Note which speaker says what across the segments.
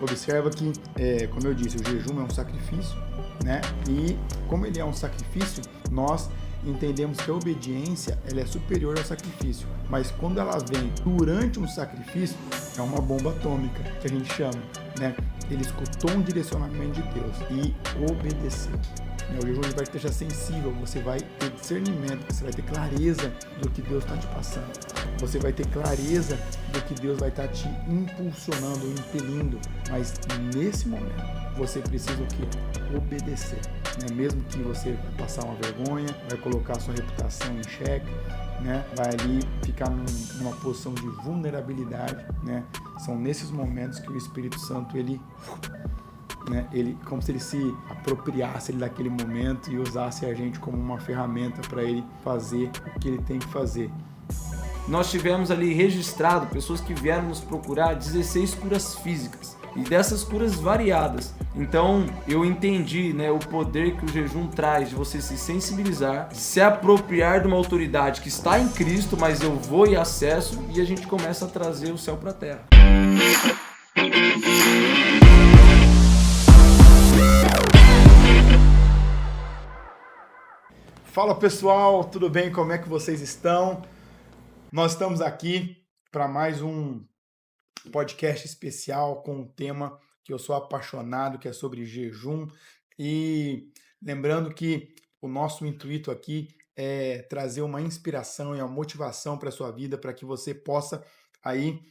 Speaker 1: Observa que, como eu disse, o jejum é um sacrifício, né? E como ele é um sacrifício, nós entendemos que a obediência ela é superior ao sacrifício. Mas quando ela vem durante um sacrifício, é uma bomba atômica, que a gente chama, né? Ele escutou um direcionamento de Deus e obedeceu. O jejum vai te deixar sensível, você vai ter discernimento, você vai ter clareza do que Deus está te passando. Você vai ter clareza do que Deus vai estar te impulsionando, impelindo. Mas nesse momento, você precisa o quê? Obedecer. Né? Mesmo que você vai passar uma vergonha, vai colocar a sua reputação em xeque, né? Vai ali ficar numa posição de vulnerabilidade, né? São nesses momentos que o Espírito Santo, ele como se ele se apropriasse daquele momento e usasse a gente como uma ferramenta para ele fazer o que ele tem que fazer.
Speaker 2: Nós tivemos ali registrado pessoas que vieram nos procurar 16 curas físicas e dessas curas variadas. Então eu entendi, né, o poder que o jejum traz de você se sensibilizar, de se apropriar de uma autoridade que está em Cristo, mas eu vou e acesso, e a gente começa a trazer o céu para a terra.
Speaker 1: Fala pessoal, tudo bem? Como é que vocês estão? Nós estamos aqui para mais um podcast especial com um tema que eu sou apaixonado, que é sobre jejum. E lembrando que o nosso intuito aqui é trazer uma inspiração e uma motivação para a sua vida, para que você possa aí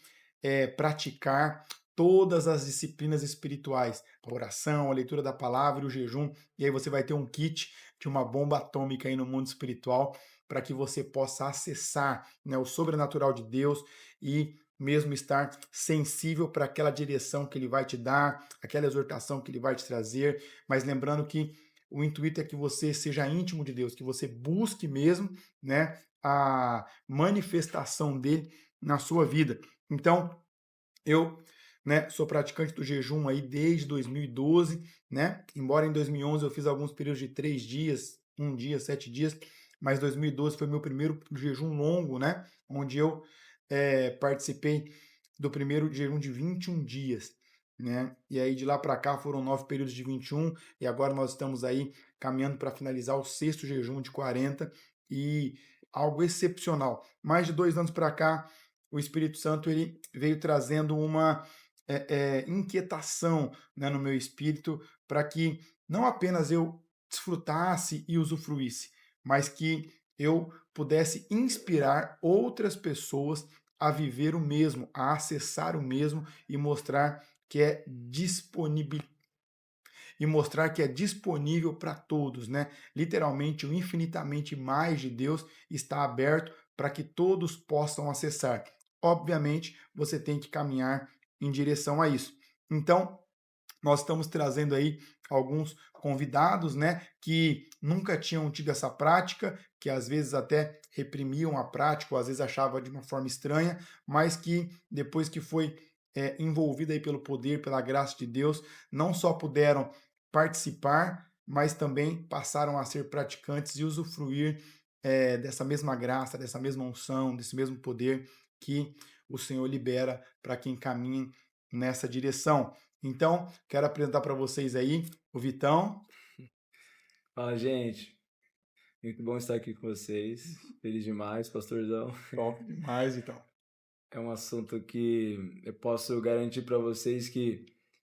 Speaker 1: praticar todas as disciplinas espirituais, a oração, a leitura da palavra e o jejum, e aí você vai ter um kit de uma bomba atômica aí no mundo espiritual, para que você possa acessar, né, o sobrenatural de Deus e mesmo estar sensível para aquela direção que ele vai te dar, aquela exortação que ele vai te trazer, mas lembrando que o intuito é que você seja íntimo de Deus, que você busque mesmo, né, a manifestação dele na sua vida. Então, eu, né, sou praticante do jejum aí desde 2012, né? Embora em 2011 eu fiz alguns períodos de 3 dias, 1 dia, 7 dias, mas 2012 foi meu primeiro jejum longo, né? Onde eu participei do primeiro jejum de 21 dias, né? E aí de lá para cá foram 9 períodos de 21 e agora nós estamos aí caminhando para finalizar o sexto jejum de 40 e algo excepcional. Mais de 2 anos para cá, o Espírito Santo ele veio trazendo uma inquietação, né, no meu espírito para que não apenas eu desfrutasse e usufruísse, mas que eu pudesse inspirar outras pessoas a viver o mesmo, a acessar o mesmo e mostrar que é disponível para todos, né? Literalmente, o infinitamente mais de Deus está aberto para que todos possam acessar. Obviamente, você tem que caminhar em direção a isso. Então, nós estamos trazendo aí alguns convidados, né, que nunca tinham tido essa prática, que às vezes até reprimiam a prática, ou às vezes achavam de uma forma estranha, mas que depois que foi envolvido aí pelo poder, pela graça de Deus, não só puderam participar, mas também passaram a ser praticantes e usufruir dessa mesma graça, dessa mesma unção, desse mesmo poder que o Senhor libera para quem caminha nessa direção. Então, quero apresentar para vocês aí o Vitão.
Speaker 2: Fala, gente. Muito bom estar aqui com vocês. Feliz demais, pastorzão.
Speaker 1: Top demais, Vitão.
Speaker 2: É um assunto que eu posso garantir para vocês que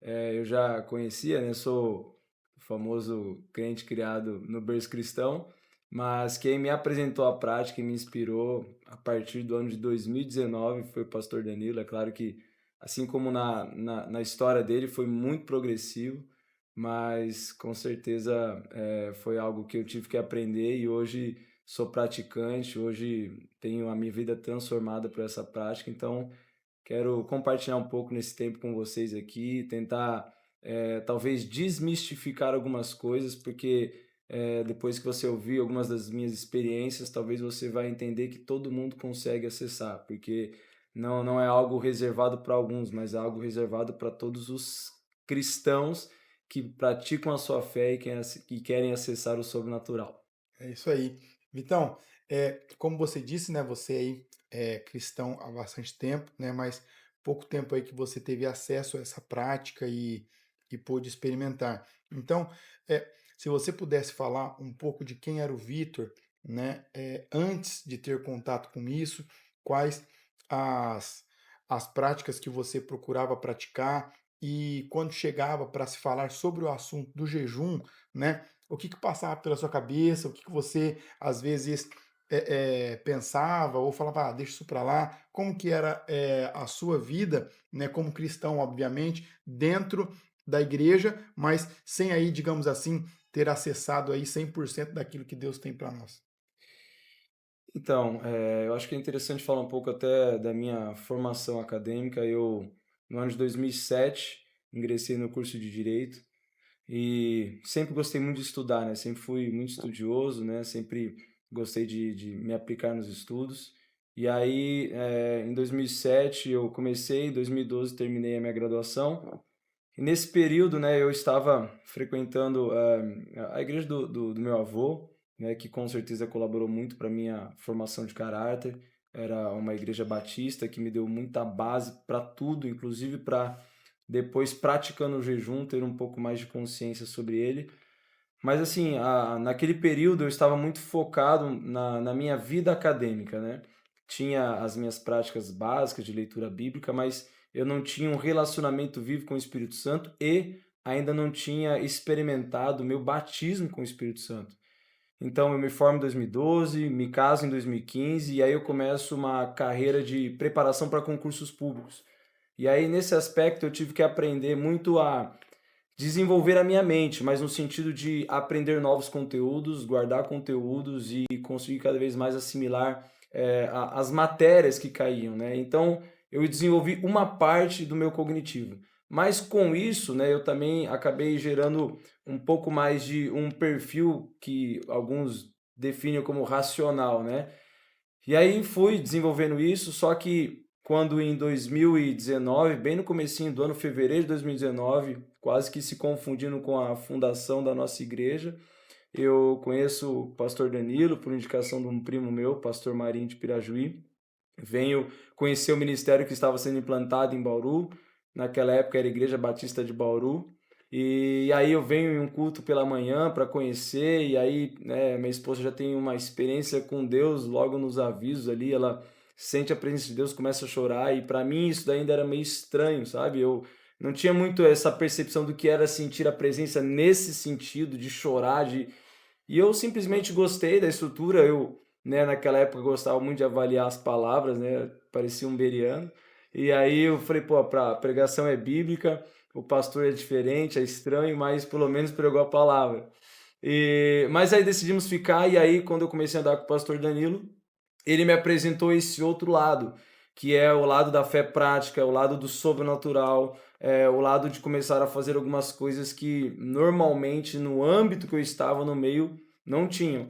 Speaker 2: eu já conhecia, né? Sou o famoso crente criado no berço cristão, mas quem me apresentou a prática e me inspirou a partir do ano de 2019 foi o pastor Danilo. É claro que, assim como na história dele, foi muito progressivo, mas com certeza foi algo que eu tive que aprender e hoje sou praticante, hoje tenho a minha vida transformada por essa prática, então quero compartilhar um pouco nesse tempo com vocês aqui, tentar talvez desmistificar algumas coisas, porque depois que você ouvir algumas das minhas experiências, talvez você vai entender que todo mundo consegue acessar, porque não é algo reservado para alguns, mas é algo reservado para todos os cristãos que praticam a sua fé e querem acessar o sobrenatural.
Speaker 1: É isso aí. Vitão, como você disse, né, você aí é cristão há bastante tempo, né, mas pouco tempo aí que você teve acesso a essa prática e pôde experimentar. Então, se você pudesse falar um pouco de quem era o Vitor, né, antes de ter contato com isso, quais as, as práticas que você procurava praticar e quando chegava para se falar sobre o assunto do jejum, né, o que passava pela sua cabeça, o que você às vezes pensava ou falava, deixa isso para lá, como que era a sua vida, né, como cristão, obviamente, dentro da igreja, mas sem aí, digamos assim, ter acessado aí 100% daquilo que Deus tem para nós.
Speaker 2: Então, eu acho que é interessante falar um pouco até da minha formação acadêmica. Eu, no ano de 2007, ingressei no curso de Direito e sempre gostei muito de estudar, né? Sempre fui muito estudioso, né? Sempre gostei de me aplicar nos estudos. E aí, em 2007 eu comecei, em 2012 terminei a minha graduação. E nesse período, né, eu estava frequentando a igreja do meu avô, né, que com certeza colaborou muito para minha formação de caráter. Era uma igreja batista que me deu muita base para tudo, inclusive para depois, praticando o jejum, ter um pouco mais de consciência sobre ele. Mas assim, naquele período eu estava muito focado na minha vida acadêmica, né? Tinha as minhas práticas básicas de leitura bíblica, mas eu não tinha um relacionamento vivo com o Espírito Santo e ainda não tinha experimentado o meu batismo com o Espírito Santo. Então eu me formo em 2012, me caso em 2015 e aí eu começo uma carreira de preparação para concursos públicos. E aí nesse aspecto eu tive que aprender muito a desenvolver a minha mente, mas no sentido de aprender novos conteúdos, guardar conteúdos e conseguir cada vez mais assimilar as matérias que caíam, né? Então, eu desenvolvi uma parte do meu cognitivo. Mas com isso, né, eu também acabei gerando um pouco mais de um perfil que alguns definem como racional, né? E aí fui desenvolvendo isso, só que quando em 2019, bem no comecinho do ano, fevereiro de 2019, quase que se confundindo com a fundação da nossa igreja, eu conheço o pastor Danilo por indicação de um primo meu, pastor Marinho de Pirajuí. Venho conhecer o ministério que estava sendo implantado em Bauru. Naquela época era a Igreja Batista de Bauru. E aí eu venho em um culto pela manhã para conhecer, e aí, né, minha esposa já tem uma experiência com Deus logo nos avisos ali, ela sente a presença de Deus, começa a chorar, e para mim isso daí ainda era meio estranho, sabe? Eu não tinha muito essa percepção do que era sentir a presença nesse sentido de chorar, e eu simplesmente gostei da estrutura. Eu, né, naquela época gostava muito de avaliar as palavras, né? Parecia um beriano. E aí eu falei, pô, a pregação é bíblica, o pastor é diferente, é estranho, mas pelo menos pregou a palavra. Mas aí decidimos ficar, e aí quando eu comecei a andar com o pastor Danilo, ele me apresentou esse outro lado, que é o lado da fé prática, o lado do sobrenatural, o lado de começar a fazer algumas coisas que normalmente no âmbito que eu estava no meio não tinham.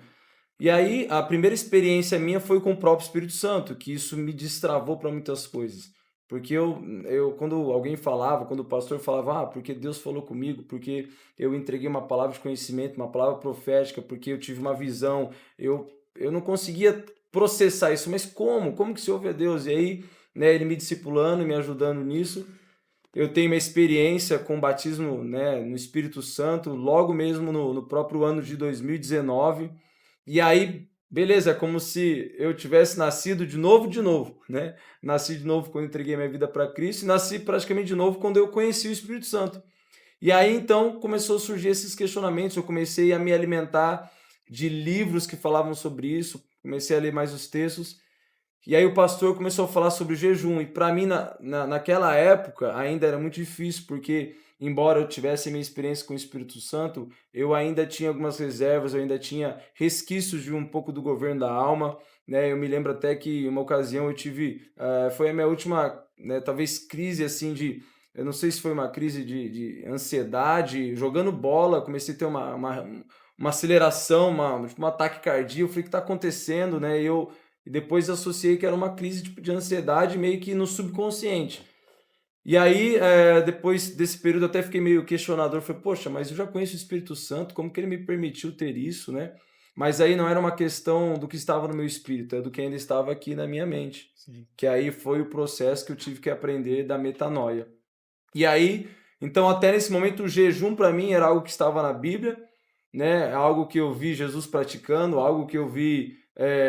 Speaker 2: E aí a primeira experiência minha foi com o próprio Espírito Santo, que isso me destravou para muitas coisas. Porque quando alguém falava, quando o pastor falava, porque Deus falou comigo, porque eu entreguei uma palavra de conhecimento, uma palavra profética, porque eu tive uma visão, eu não conseguia processar isso, mas como? Como que se ouve a Deus? E aí, né, ele me discipulando, me ajudando nisso. Eu tenho uma experiência com o batismo, né, no Espírito Santo, logo mesmo no próprio ano de 2019. E aí, beleza, é como se eu tivesse nascido de novo, né? Nasci de novo quando entreguei minha vida para Cristo e nasci praticamente de novo quando eu conheci o Espírito Santo. E aí então começou a surgir esses questionamentos, eu comecei a me alimentar de livros que falavam sobre isso, comecei a ler mais os textos, e aí o pastor começou a falar sobre o jejum, e para mim naquela época ainda era muito difícil, porque embora eu tivesse a minha experiência com o Espírito Santo, eu ainda tinha algumas reservas, eu ainda tinha resquícios de um pouco do governo da alma, né? Eu me lembro até que uma ocasião eu tive, foi a minha última, né, talvez crise assim eu não sei se foi uma crise de ansiedade, jogando bola, comecei a ter uma aceleração, tipo, um ataque cardíaco, eu falei, o que está acontecendo, né? E depois associei que era uma crise tipo, de ansiedade meio que no subconsciente. E aí, depois desse período, eu até fiquei meio questionador. Falei, poxa, mas eu já conheço o Espírito Santo, como que ele me permitiu ter isso, né? Mas aí não era uma questão do que estava no meu espírito, é do que ainda estava aqui na minha mente.
Speaker 1: Sim.
Speaker 2: Que aí foi o processo que eu tive que aprender da metanoia. E aí, então até nesse momento o jejum para mim era algo que estava na Bíblia, né? Algo que eu vi Jesus praticando, algo que eu vi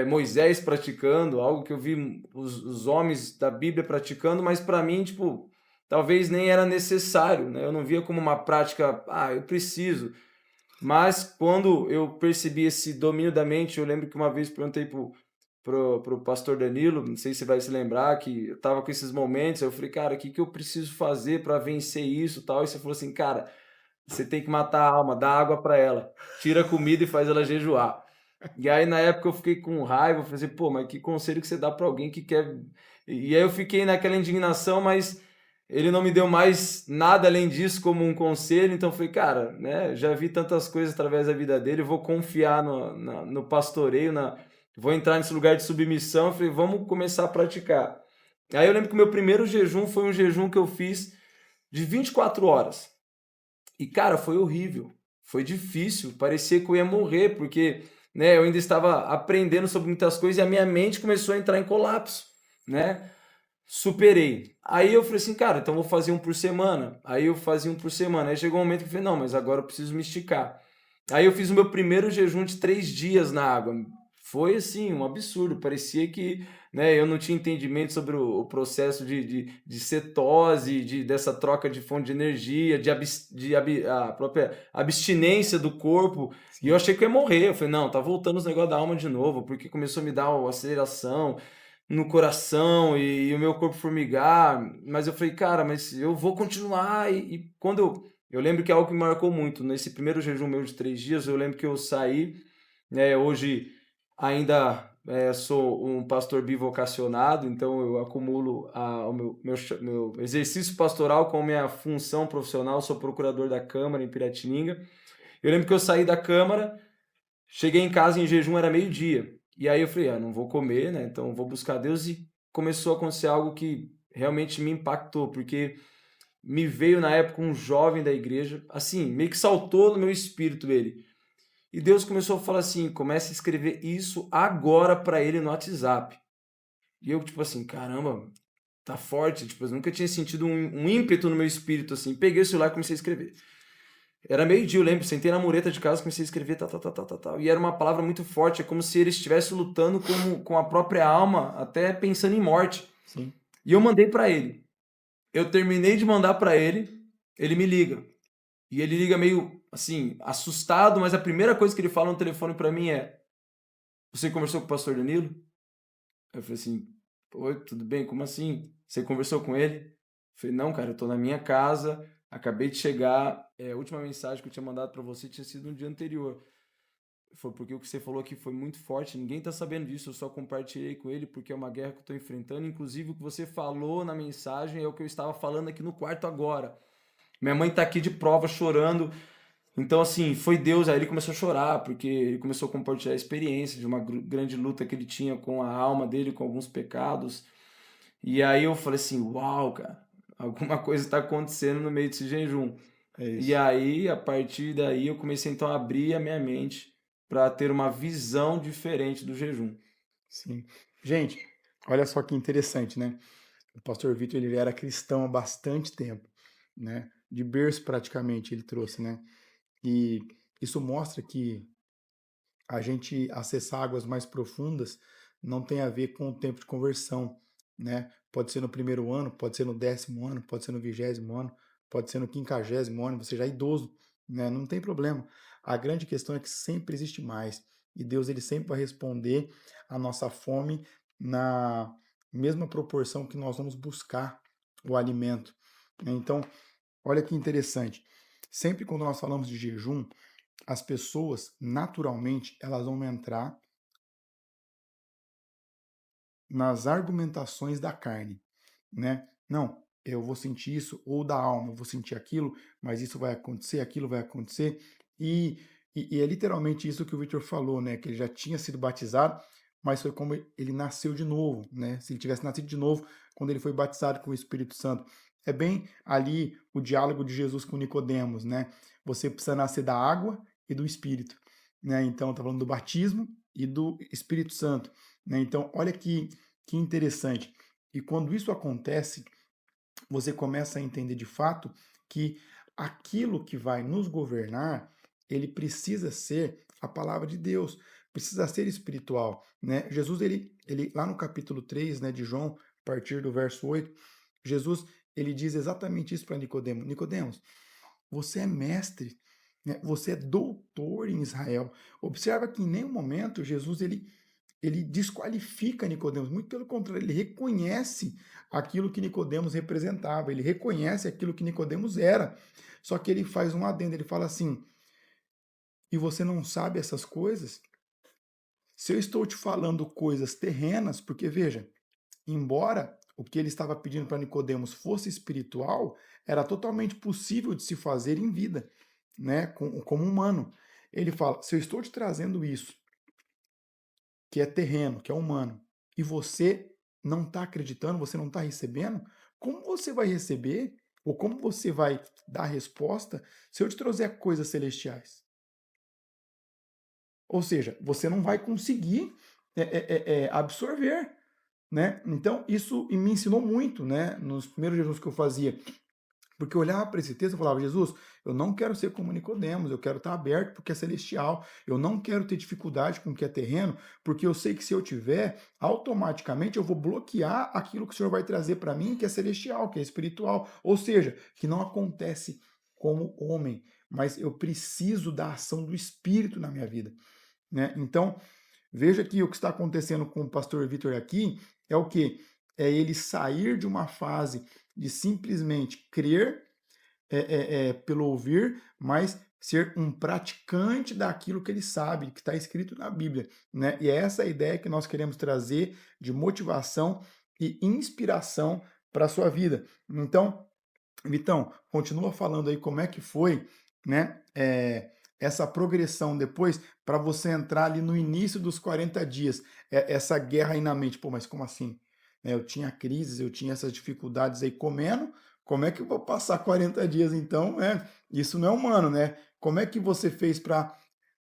Speaker 2: Moisés praticando, algo que eu vi os homens da Bíblia praticando, mas para mim, tipo, talvez nem era necessário, né? Eu não via como uma prática, eu preciso. Mas quando eu percebi esse domínio da mente, eu lembro que uma vez perguntei pro pastor Danilo, não sei se você vai se lembrar, que eu tava com esses momentos, eu falei, cara, o que que eu preciso fazer para vencer isso, tal? E você falou assim, cara, você tem que matar a alma, dá água para ela, tira a comida e faz ela jejuar. E aí na época eu fiquei com raiva, eu falei assim, pô, mas que conselho que você dá para alguém que quer. E aí eu fiquei naquela indignação, mas ele não me deu mais nada além disso como um conselho, então eu falei, cara, né, já vi tantas coisas através da vida dele, eu vou confiar no pastoreio, vou entrar nesse lugar de submissão, eu falei, vamos começar a praticar. Aí eu lembro que o meu primeiro jejum foi um jejum que eu fiz de 24 horas. E, cara, foi horrível, foi difícil, parecia que eu ia morrer, porque, né, eu ainda estava aprendendo sobre muitas coisas e a minha mente começou a entrar em colapso, né? Superei. Aí eu falei assim, cara, então vou fazer um por semana. Aí eu fazia um por semana. Aí chegou um momento que eu falei, não, mas agora eu preciso me esticar. Aí eu fiz o meu primeiro jejum de 3 dias na água. Foi assim, um absurdo. Parecia que, né, eu não tinha entendimento sobre o processo de cetose, dessa troca de fonte de energia, a própria abstinência do corpo. E eu
Speaker 1: Sim.
Speaker 2: achei que eu ia morrer. Eu falei, não, tá voltando os negócios da alma de novo, porque começou a me dar uma aceleração no coração e o meu corpo formigar. Mas eu falei, cara, mas eu vou continuar. E quando eu lembro que é algo que me marcou muito. Nesse primeiro jejum meu de 3 dias, eu lembro que eu saí, né, hoje ainda sou um pastor bivocacionado, então eu acumulo o meu exercício pastoral com minha função profissional, sou procurador da Câmara em Piratininga. Eu lembro que eu saí da Câmara, cheguei em casa em jejum, era meio-dia. E aí eu falei, não vou comer, né? Então vou buscar Deus. E começou a acontecer algo que realmente me impactou, porque me veio na época um jovem da igreja, assim, meio que saltou no meu espírito ele. E Deus começou a falar assim, comece a escrever isso agora para ele no WhatsApp. E eu, tipo assim, caramba, tá forte. Tipo, eu nunca tinha sentido um ímpeto no meu espírito, assim. Peguei o celular e comecei a escrever. Era meio-dia, eu lembro, sentei na mureta de casa, comecei a escrever, tal, tal, tal, tal, tal, tal. E era uma palavra muito forte, é como se ele estivesse lutando com a própria alma, até pensando em morte.
Speaker 1: Sim.
Speaker 2: E eu mandei para ele. Eu terminei de mandar para ele me liga. E ele liga meio, assim, assustado, mas a primeira coisa que ele fala no telefone para mim é: Você conversou com o pastor Danilo? Eu falei assim: Oi, tudo bem? Como assim? Você conversou com ele? Eu falei: Não, cara, eu tô na minha casa, acabei de chegar. A última mensagem que eu tinha mandado para você tinha sido no dia anterior. Foi porque o que você falou aqui foi muito forte, ninguém tá sabendo disso, eu só compartilhei com ele porque é uma guerra que eu tô enfrentando. Inclusive, o que você falou na mensagem é o que eu estava falando aqui no quarto agora. Minha mãe tá aqui de prova chorando. Então, assim, foi Deus. Aí ele começou a chorar, porque ele começou a compartilhar a experiência de uma grande luta que ele tinha com a alma dele, com alguns pecados. E aí eu falei assim: Uau, cara, alguma coisa está acontecendo no meio desse jejum.
Speaker 1: É
Speaker 2: E
Speaker 1: isso.
Speaker 2: aí, a partir daí, eu comecei então a abrir a minha mente para ter uma visão diferente do jejum.
Speaker 1: Sim. Gente, olha só que interessante, né? O pastor Vitor, ele era cristão há bastante tempo, né? De berço praticamente ele trouxe, né? E isso mostra que a gente acessar águas mais profundas não tem a ver com o tempo de conversão, né? Pode ser no primeiro ano, pode ser no 10º ano, pode ser no 20º ano, pode ser no 50º ano, você já é idoso, né? Não tem problema. A grande questão é que sempre existe mais. E Deus, ele sempre vai responder a nossa fome na mesma proporção que nós vamos buscar o alimento. Então, olha que interessante. Sempre quando nós falamos de jejum, as pessoas, naturalmente, elas vão entrar nas argumentações da carne, né? Não, eu vou sentir isso, ou da alma, eu vou sentir aquilo, mas isso vai acontecer, aquilo vai acontecer. E é literalmente isso que o Victor falou, né? Que ele já tinha sido batizado, mas foi como ele nasceu de novo, né? Se ele tivesse nascido de novo, quando ele foi batizado com o Espírito Santo. É bem ali o diálogo de Jesus com Nicodemos, né? Você precisa nascer da água e do Espírito. né? Então, está falando do batismo e do Espírito Santo, né? Então, olha que interessante. E quando isso acontece, você começa a entender de fato que aquilo que vai nos governar, ele precisa ser a palavra de Deus, precisa ser espiritual, né? Jesus, ele lá no capítulo 3, né, de João, a partir do verso 8, Jesus, ele diz exatamente isso para Nicodemos. Nicodemos, você é mestre, né? Você é doutor em Israel. Observa que em nenhum momento Jesus, ele desqualifica Nicodemos, muito pelo contrário, ele reconhece aquilo que Nicodemos representava, ele reconhece aquilo que Nicodemos era. Só que ele faz um adendo, ele fala assim: "E você não sabe essas coisas? Se eu estou te falando coisas terrenas, porque veja, embora o que ele estava pedindo para Nicodemos fosse espiritual, era totalmente possível de se fazer em vida, né, como humano. Ele fala: se eu estou te trazendo isso, que é terreno, que é humano, e você não está acreditando, você não está recebendo, como você vai receber, ou como você vai dar resposta se eu te trouxer coisas celestiais? Ou seja, você não vai conseguir absorver, né? Então, isso me ensinou muito, né? Nos primeiros jejuns que eu fazia, porque eu olhava para esse texto e falava: Jesus, eu não quero ser como Nicodemos, eu quero estar aberto porque é celestial, eu não quero ter dificuldade com o que é terreno, porque eu sei que se eu tiver, automaticamente eu vou bloquear aquilo que o Senhor vai trazer para mim, que é celestial, que é espiritual, ou seja, que não acontece como homem, mas eu preciso da ação do Espírito na minha vida, né? Então, veja que o que está acontecendo com o pastor Vitor aqui é o quê? É ele sair de uma fase de simplesmente crer pelo ouvir, mas ser um praticante daquilo que ele sabe, que está escrito na Bíblia, né? E é essa a ideia que nós queremos trazer de motivação e inspiração para a sua vida. Então, Vitão, continua falando aí como é que foi, né? Essa progressão depois para você entrar ali no início dos 40 dias, essa guerra aí na mente. Pô, mas como assim? Né, eu tinha crises, eu tinha essas dificuldades aí comendo, como é que eu vou passar 40 dias então? Isso não é humano, né? Como é que você fez para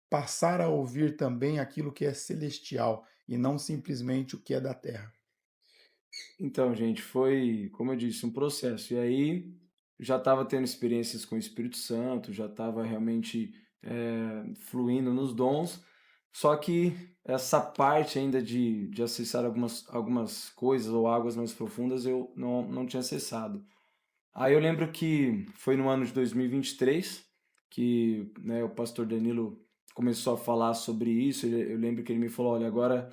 Speaker 1: passar a ouvir também aquilo que é celestial e não simplesmente o que é da terra?
Speaker 2: Então, gente, foi, como eu disse, um processo. E aí já estava tendo experiências com o Espírito Santo, já estava realmente fluindo nos dons, só que essa parte ainda de acessar algumas coisas ou águas mais profundas eu não tinha acessado. Aí eu lembro que foi no ano de 2023 que, né, o pastor Danilo começou a falar sobre isso. Eu lembro que ele me falou: olha, agora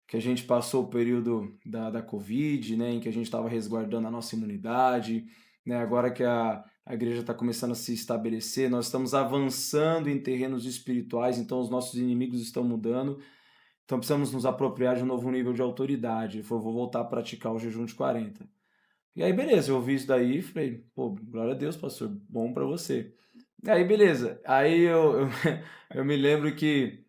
Speaker 2: que a gente passou o período da Covid, né, em que a gente estava resguardando a nossa imunidade, né, agora que a igreja está começando a se estabelecer, nós estamos avançando em terrenos espirituais, então os nossos inimigos estão mudando, então precisamos nos apropriar de um novo nível de autoridade. Ele falou: vou voltar a praticar o jejum de 40. E aí, beleza, eu ouvi isso daí e falei: pô, glória a Deus, pastor, bom para você. E aí, beleza. Aí eu me lembro que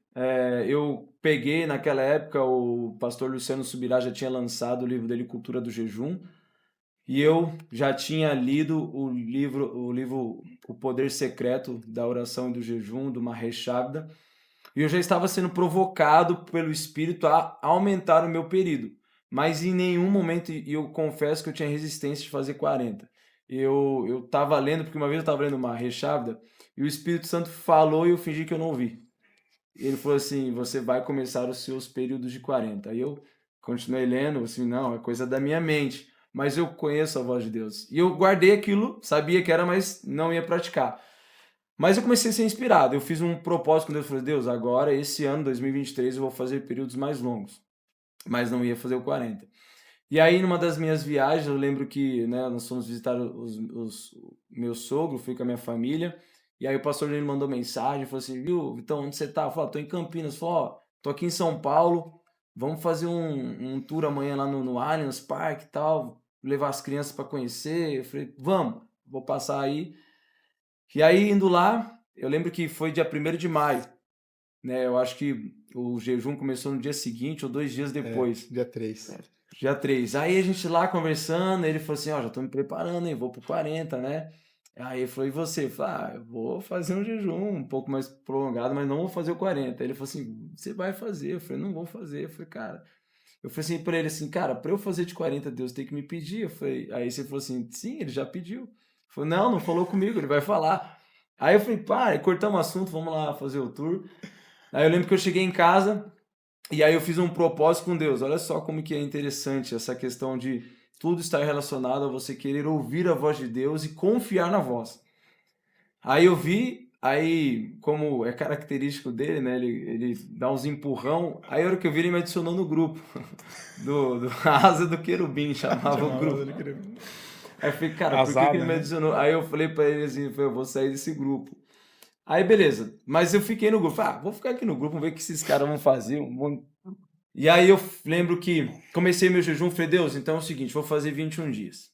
Speaker 2: eu peguei naquela época, o pastor Luciano Subirá já tinha lançado o livro dele, Cultura do Jejum, e eu já tinha lido o livro O Poder Secreto da Oração e do Jejum, do Mahesh Chavda, e eu já estava sendo provocado pelo Espírito a aumentar o meu período. Mas em nenhum momento, e eu confesso que eu tinha resistência de fazer 40. Eu estava lendo, porque uma vez eu estava lendo uma Rechavda, e o Espírito Santo falou e eu fingi que eu não ouvi. Ele falou assim: você vai começar os seus períodos de 40. Aí eu continuei lendo, assim, não, é coisa da minha mente. Mas eu conheço a voz de Deus. E eu guardei aquilo, sabia que era, mas não ia praticar. Mas eu comecei a ser inspirado. Eu fiz um propósito com Deus. Falei: Deus, agora, esse ano, 2023, eu vou fazer períodos mais longos. Mas não ia fazer o 40. E aí, numa das minhas viagens, eu lembro que, né, nós fomos visitar os meu sogro, fui com a minha família. E aí o pastor ele mandou mensagem, falou assim: viu, Vitão, onde você tá? Eu falei: tô em Campinas. Falou: ó, tô aqui em São Paulo, vamos fazer um tour amanhã lá no Allianz Parque e tal, levar as crianças para conhecer. Eu falei: vamos, vou passar aí. E aí, indo lá, eu lembro que foi dia 1º de maio, né? Eu acho que o jejum começou no dia seguinte ou 2 dias depois.
Speaker 1: Dia 3.
Speaker 2: Dia 3. Aí a gente lá conversando, ele falou assim: ó, já tô me preparando, hein? Vou pro 40, né? Aí ele falou, e você? Eu falei, eu vou fazer um jejum um pouco mais prolongado, mas não vou fazer o 40. Aí ele falou assim, você vai fazer? Eu falei, não vou fazer. Eu falei, cara... Eu falei assim pra ele assim, cara, pra eu fazer de 40, Deus tem que me pedir. Eu falei, aí você falou assim, sim, ele já pediu. Eu falei, não falou comigo, ele vai falar. Aí eu falei, pá, cortamos o assunto, vamos lá fazer o tour. Aí eu lembro que eu cheguei em casa e aí eu fiz um propósito com Deus. Olha só como que é interessante essa questão de tudo estar relacionado a você querer ouvir a voz de Deus e confiar na voz. Aí eu vi, aí como é característico dele, né, ele dá uns empurrão, aí a hora que eu vi ele me adicionou no grupo, do Asa do Querubim, chamava o grupo. Aí eu falei, cara, por que
Speaker 1: Azada,
Speaker 2: ele me
Speaker 1: né?
Speaker 2: adicionou? Aí eu falei pra ele assim, eu vou sair desse grupo. Aí beleza, mas eu fiquei no grupo, vou ficar aqui no grupo, vamos ver o que esses caras vão fazer. E aí eu lembro que comecei meu jejum, falei, Deus, então é o seguinte, vou fazer 21 dias.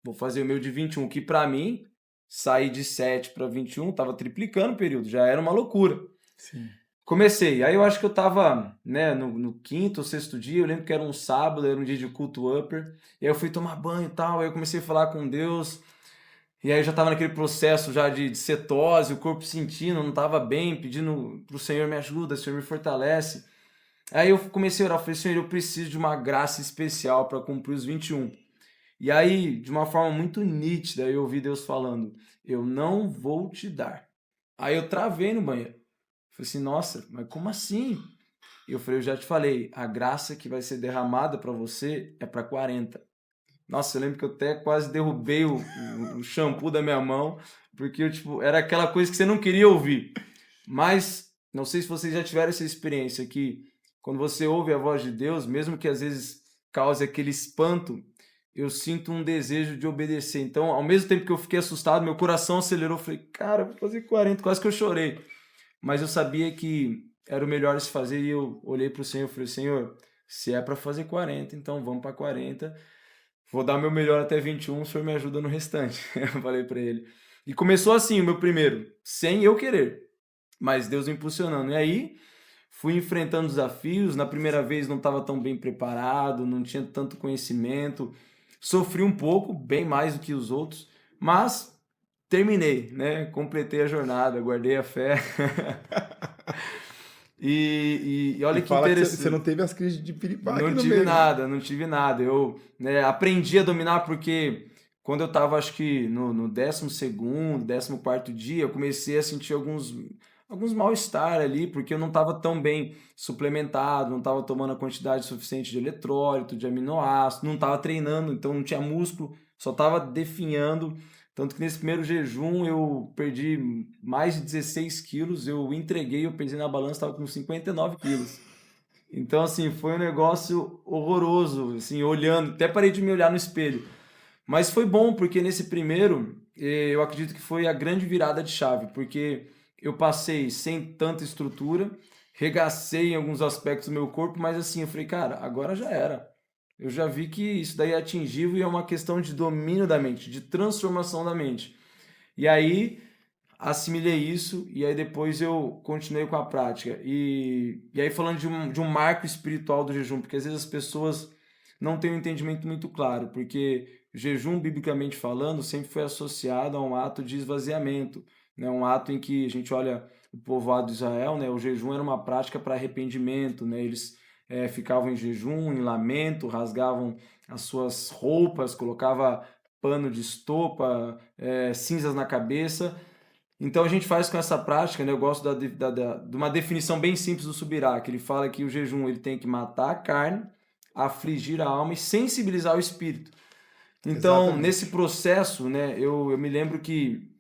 Speaker 2: Vou fazer o meu de 21, que pra mim, sair de 7 para 21, tava triplicando o período, já era uma loucura.
Speaker 1: Sim.
Speaker 2: Comecei, aí eu acho que eu tava, né, no quinto ou sexto dia, eu lembro que era um sábado, era um dia de culto upper, e aí eu fui tomar banho e tal, aí eu comecei a falar com Deus, e aí eu já tava naquele processo já de cetose, o corpo sentindo, não tava bem, pedindo pro Senhor me ajuda, Senhor me fortalece. Aí eu comecei a orar, falei, Senhor, eu preciso de uma graça especial para cumprir os 21. E aí, de uma forma muito nítida, eu ouvi Deus falando, eu não vou te dar. Aí eu travei no banheiro. Falei assim, nossa, mas como assim? E eu falei, eu já te falei, a graça que vai ser derramada para você é para 40. Nossa, eu lembro que eu até quase derrubei o shampoo da minha mão, porque eu, tipo, era aquela coisa que você não queria ouvir. Mas, não sei se vocês já tiveram essa experiência que, quando você ouve a voz de Deus, mesmo que às vezes cause aquele espanto, eu sinto um desejo de obedecer. Então, ao mesmo tempo que eu fiquei assustado, meu coração acelerou. Eu falei, cara, eu vou fazer 40, quase que eu chorei. Mas eu sabia que era o melhor a se fazer e eu olhei para o Senhor e falei, Senhor, se é para fazer 40, então vamos para 40. Vou dar meu melhor até 21, o Senhor me ajuda no restante. Eu falei para ele. E começou assim o meu primeiro, sem eu querer, mas Deus me impulsionando. E aí fui enfrentando desafios. Na primeira vez não estava tão bem preparado, não tinha tanto conhecimento. Sofri um pouco, bem mais do que os outros, mas terminei, né? Completei a jornada, guardei a fé. E
Speaker 1: E
Speaker 2: olha que
Speaker 1: fala que você não
Speaker 2: interessante.
Speaker 1: teve as crises de piripaque
Speaker 2: Não
Speaker 1: no
Speaker 2: tive
Speaker 1: meio, né?
Speaker 2: nada, não tive nada. Eu, né, aprendi a dominar porque quando eu estava, acho que no 12º, 14º dia, eu comecei a sentir alguns mal-estar ali, porque eu não estava tão bem suplementado, não estava tomando a quantidade suficiente de eletrólito, de aminoácido, não estava treinando, então não tinha músculo, só estava definhando. Tanto que nesse primeiro jejum eu perdi mais de 16 quilos, eu entreguei, eu pesei na balança, estava com 59 quilos. Então, assim, foi um negócio horroroso, assim, olhando, até parei de me olhar no espelho. Mas foi bom, porque nesse primeiro, eu acredito que foi a grande virada de chave, porque eu passei sem tanta estrutura, regacei em alguns aspectos do meu corpo, mas assim, eu falei, cara, agora já era. Eu já vi que isso daí é atingível e é uma questão de domínio da mente, de transformação da mente. E aí, assimilei isso e aí depois eu continuei com a prática. E aí falando de um marco espiritual do jejum, porque às vezes as pessoas não têm um entendimento muito claro, porque jejum, biblicamente falando, sempre foi associado a um ato de esvaziamento, né? Um ato em que a gente olha o povoado de Israel, né? O jejum era uma prática para arrependimento, né? Eles ficavam em jejum, em lamento, rasgavam as suas roupas, colocava pano de estopa, cinzas na cabeça. Então a gente faz com essa prática, né? Eu gosto de uma definição bem simples do Subirá, que ele fala que o jejum ele tem que matar a carne, afligir a alma e sensibilizar o espírito. Então, nesse
Speaker 1: Exatamente.
Speaker 2: processo, né, eu me lembro que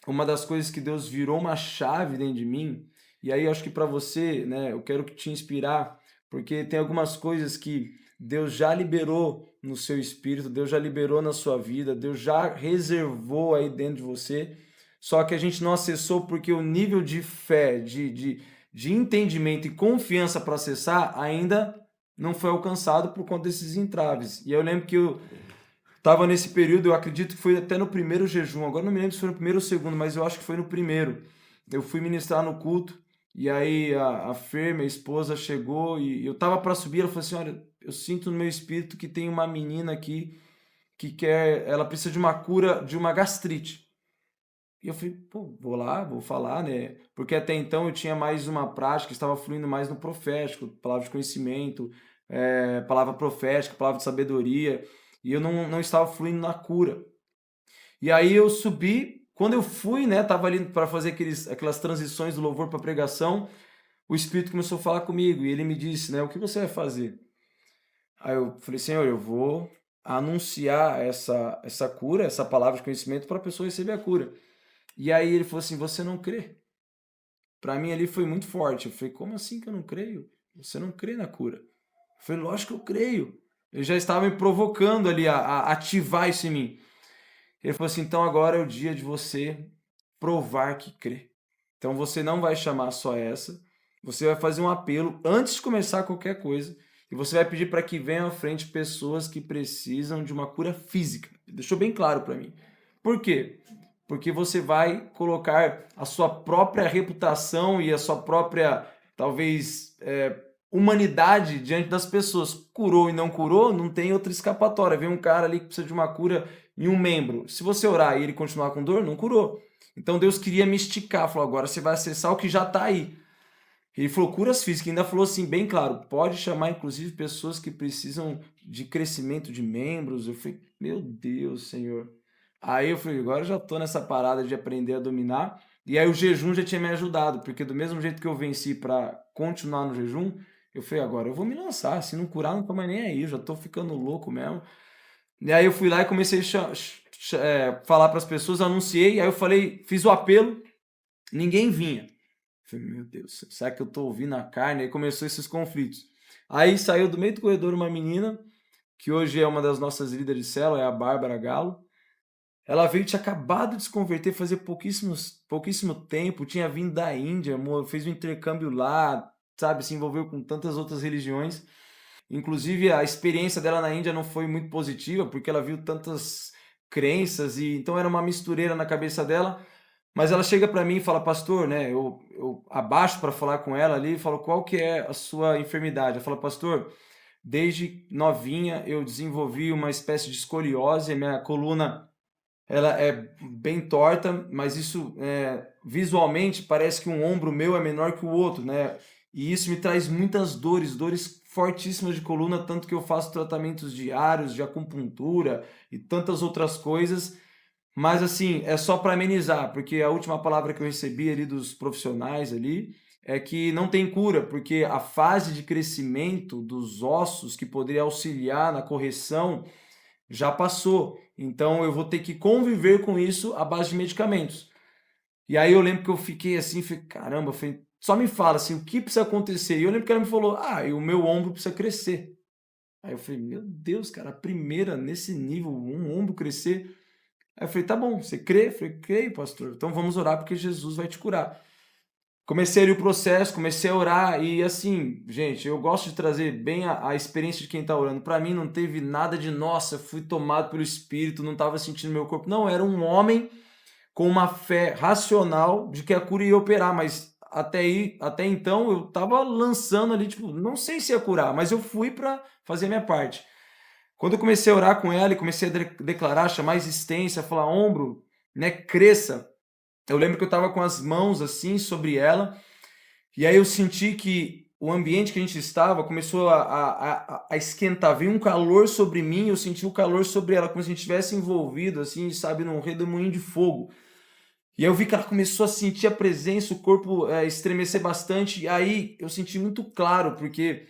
Speaker 2: uma das coisas que Deus virou uma chave dentro de mim, e aí eu acho que para você, né, eu quero que te inspirar, porque tem algumas coisas que Deus já liberou no seu espírito, Deus já liberou na sua vida, Deus já reservou aí dentro de você, só que a gente não acessou porque o nível de fé, de entendimento e confiança para acessar ainda não foi alcançado por conta desses entraves. E eu lembro que eu tava nesse período, eu acredito que foi até no primeiro jejum. Agora não me lembro se foi no primeiro ou segundo, mas eu acho que foi no primeiro. Eu fui ministrar no culto e aí a Fer, minha esposa, chegou e eu tava para subir. Ela falou assim: Olha, eu sinto no meu espírito que tem uma menina aqui que quer, ela precisa de uma cura de uma gastrite. E eu falei, pô, vou lá, vou falar, né? Porque até então eu tinha mais uma prática, estava fluindo mais no profético, palavra de conhecimento, palavra profética, palavra de sabedoria, e eu não estava fluindo na cura. E aí eu subi, quando eu fui, né, tava ali para fazer aquelas transições do louvor para pregação, o Espírito começou a falar comigo e ele me disse, né, o que você vai fazer? Aí eu falei, Senhor, eu vou anunciar essa cura, essa palavra de conhecimento para a pessoa receber a cura. E aí ele falou assim, você não crê? Para mim ali foi muito forte. Eu falei, como assim que eu não creio? Você não crê na cura? Eu falei, lógico que eu creio. Eu já estava me provocando ali a ativar isso em mim. Ele falou assim, então agora é o dia de você provar que crê. Então você não vai chamar só essa, você vai fazer um apelo antes de começar qualquer coisa e você vai pedir para que venham à frente pessoas que precisam de uma cura física. Deixou bem claro para mim. Por quê? Porque você vai colocar a sua própria reputação e a sua própria, talvez, humanidade diante das pessoas. Curou e não curou, não tem outra escapatória. Vem um cara ali que precisa de uma cura em um membro. Se você orar e ele continuar com dor, não curou. Então Deus queria me esticar, falou, agora você vai acessar o que já está aí. Ele falou curas físicas, ainda falou assim, bem claro, pode chamar inclusive pessoas que precisam de crescimento de membros. Eu falei, meu Deus, Senhor. Aí eu falei, agora eu já estou nessa parada de aprender a dominar. E aí o jejum já tinha me ajudado, porque do mesmo jeito que eu venci para continuar no jejum, eu falei, agora eu vou me lançar, se não curar não tô mais nem aí, eu já estou ficando louco mesmo. E aí eu fui lá e comecei a falar para as pessoas, anunciei, aí eu falei, fiz o apelo, ninguém vinha. Eu falei, meu Deus, será que eu estou ouvindo a carne? Aí começou esses conflitos. Aí saiu do meio do corredor uma menina, que hoje é uma das nossas líderes de célula, é a Bárbara Galo. Ela veio, tinha acabado de se converter, fazia pouquíssimo tempo, tinha vindo da Índia, fez um intercâmbio lá, sabe, se envolveu com tantas outras religiões. Inclusive, a experiência dela na Índia não foi muito positiva, porque ela viu tantas crenças, e então era uma mistureira na cabeça dela. Mas ela chega para mim e fala, pastor, né? Eu abaixo para falar com ela ali e falo, qual que é a sua enfermidade? Ela fala, pastor, desde novinha eu desenvolvi uma espécie de escoliose, minha coluna ela é bem torta, mas isso visualmente parece que um ombro meu é menor que o outro, né? E isso me traz muitas dores fortíssimas de coluna, tanto que eu faço tratamentos diários de acupuntura e tantas outras coisas. Mas assim, é só para amenizar, porque a última palavra que eu recebi ali dos profissionais ali é que não tem cura, porque a fase de crescimento dos ossos que poderia auxiliar na correção já passou. Então eu vou ter que conviver com isso à base de medicamentos. E aí eu lembro que eu fiquei assim, falei, caramba, falei, só me fala assim, o que precisa acontecer? E eu lembro que ela me falou, e o meu ombro precisa crescer. Aí eu falei, meu Deus, cara, a primeira nesse nível, um ombro crescer. Aí eu falei, tá bom, você crê? Eu falei, creio, pastor. Então vamos orar porque Jesus vai te curar. Comecei ali o processo, comecei a orar e assim, gente, eu gosto de trazer bem a experiência de quem está orando. Para mim não teve nada de, nossa, fui tomado pelo Espírito, não estava sentindo meu corpo. Não, era um homem com uma fé racional de que a cura ia operar, mas até então eu estava lançando ali, tipo, não sei se ia curar, mas eu fui para fazer a minha parte. Quando eu comecei a orar com ela e comecei a declarar, chamar existência, falar ombro, né, cresça. Eu lembro que eu estava com as mãos assim sobre ela, e aí eu senti que o ambiente que a gente estava começou a esquentar, veio um calor sobre mim, eu senti o calor sobre ela, como se a gente estivesse envolvido, assim, sabe, num redemoinho de fogo. E aí eu vi que ela começou a sentir a presença, o corpo estremecer bastante, e aí eu senti muito claro, porque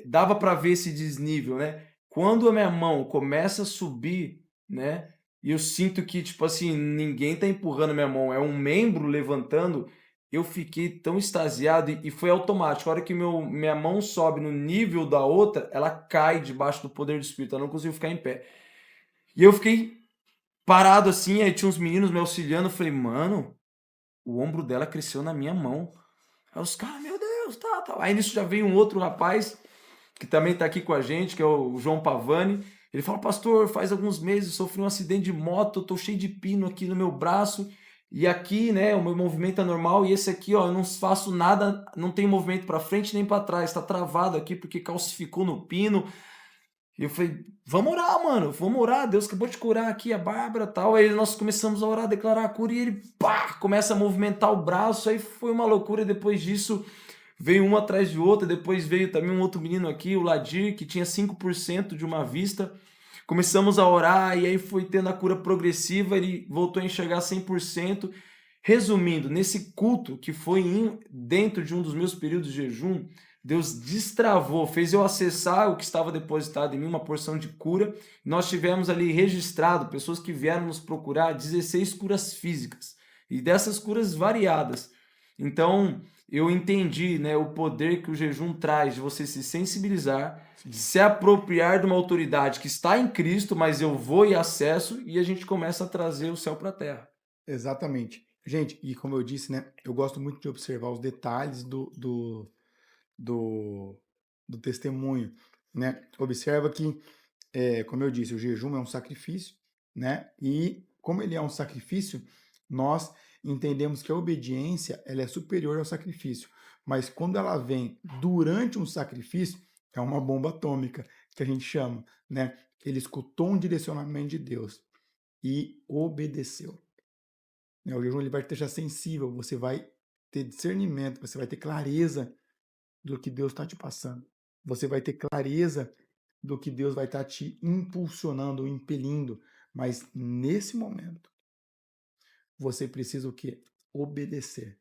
Speaker 2: dava para ver esse desnível, né? Quando a minha mão começa a subir, né? E eu sinto que, tipo assim, ninguém tá empurrando minha mão, é um membro levantando, eu fiquei tão extasiado e foi automático. A hora que minha mão sobe no nível da outra, ela cai debaixo do poder do Espírito, eu não consigo ficar em pé. E eu fiquei parado assim, aí tinha uns meninos me auxiliando, eu falei, mano, o ombro dela cresceu na minha mão. Aí os caras, meu Deus, tá. Aí nisso já veio um outro rapaz, que também tá aqui com a gente, que é o João Pavani. Ele fala, pastor, faz alguns meses eu sofri um acidente de moto, eu tô cheio de pino aqui no meu braço, e aqui, né, o meu movimento é normal, e esse aqui, ó, eu não faço nada, não tem movimento para frente nem para trás, tá travado aqui porque calcificou no pino. E eu falei: "Vamos orar, mano, vamos orar, Deus acabou de curar aqui a Bárbara, tal". Aí nós começamos a orar, declarar a cura e ele, pá, começa a movimentar o braço, aí foi uma loucura. Depois disso, veio uma atrás de outra, depois veio também um outro menino aqui, o Ladir, que tinha 5% de uma vista. Começamos a orar e aí foi tendo a cura progressiva, ele voltou a enxergar 100%. Resumindo, nesse culto que foi dentro de um dos meus períodos de jejum, Deus destravou, fez eu acessar o que estava depositado em mim, uma porção de cura. Nós tivemos ali registrado pessoas que vieram nos procurar, 16 curas físicas, e dessas curas variadas. Então, eu entendi, né, o poder que o jejum traz de você se sensibilizar,
Speaker 1: Sim,
Speaker 2: se apropriar de uma autoridade que está em Cristo, mas eu vou e acesso, e a gente começa a trazer o céu para a terra.
Speaker 1: exatamente. Gente, e como eu disse, né, eu gosto muito de observar os detalhes do, do testemunho, né? Observa que, como eu disse, o jejum é um sacrifício, né? E como ele é um sacrifício, nós entendemos que a obediência ela é superior ao sacrifício. Mas quando ela vem durante um sacrifício, é uma bomba atômica, que a gente chama, né? Ele escutou um direcionamento de Deus e obedeceu, né? O jejum ele vai te deixar sensível, você vai ter discernimento, você vai ter clareza do que Deus está te passando. Você vai ter clareza do que Deus vai estar te impulsionando, impelindo. Mas nesse momento, você precisa o quê? Obedecer,